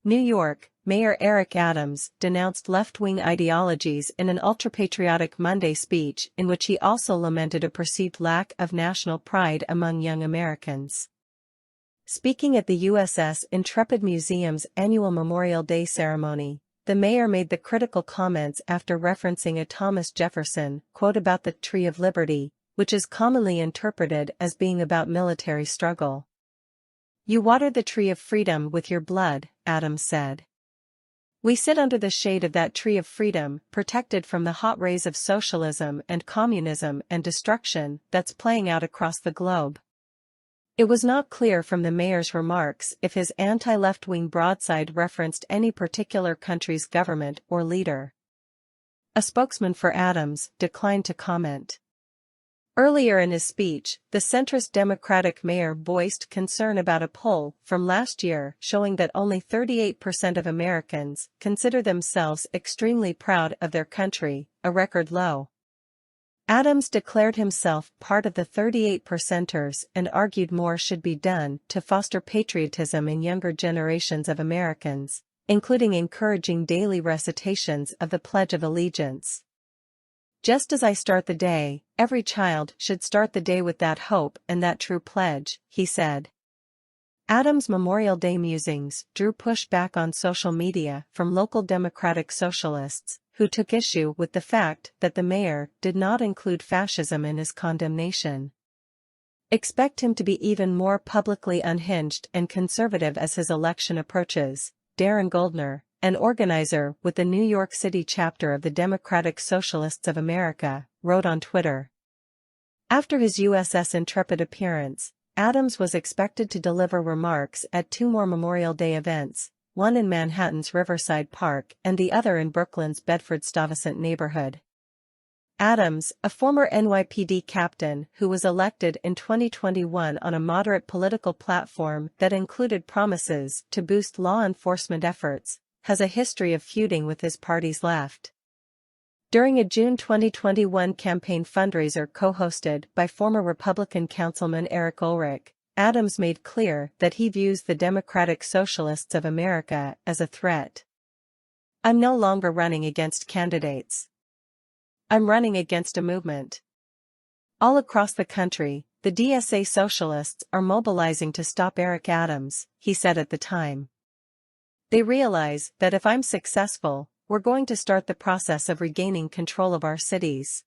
New York, Mayor Eric Adams denounced left-wing ideologies in an ultra-patriotic Monday speech in which he also lamented a perceived lack of national pride among young Americans. Speaking at the USS Intrepid Museum's annual Memorial Day ceremony, the mayor made the critical comments after referencing a Thomas Jefferson quote about the Tree of Liberty, which is commonly interpreted as being about military struggle. "You watered the tree of freedom with your blood," Adams said. "We sit under the shade of that tree of freedom, protected from the hot rays of socialism and communism and destruction that's playing out across the globe." It was not clear from the mayor's remarks if his anti-left-wing broadside referenced any particular country's government or leader. A spokesman for Adams declined to comment. Earlier in his speech, the centrist Democratic mayor voiced concern about a poll from last year showing that only 38% of Americans consider themselves extremely proud of their country, a record low. Adams declared himself part of the 38%ers and argued more should be done to foster patriotism in younger generations of Americans, including encouraging daily recitations of the Pledge of Allegiance. "Just as I start the day, every child should start the day with that hope and that true pledge," he said. Adams' Memorial Day musings drew pushback on social media from local Democratic socialists, who took issue with the fact that the mayor did not include fascism in his condemnation. "Expect him to be even more publicly unhinged and conservative as his election approaches," Darren Goldner, an organizer with the New York City chapter of the Democratic Socialists of America, wrote on Twitter. After his USS Intrepid appearance, Adams was expected to deliver remarks at two more Memorial Day events, one in Manhattan's Riverside Park and the other in Brooklyn's Bedford-Stuyvesant neighborhood. Adams, a former NYPD captain who was elected in 2021 on a moderate political platform that included promises to boost law enforcement efforts, has a history of feuding with his party's left. During a June 2021 campaign fundraiser co-hosted by former Republican Councilman Eric Ulrich, Adams made clear that he views the Democratic Socialists of America as a threat. "I'm no longer running against candidates. I'm running against a movement. All across the country, the DSA socialists are mobilizing to stop Eric Adams," he said at the time. "They realize that if I'm successful, we're going to start the process of regaining control of our cities."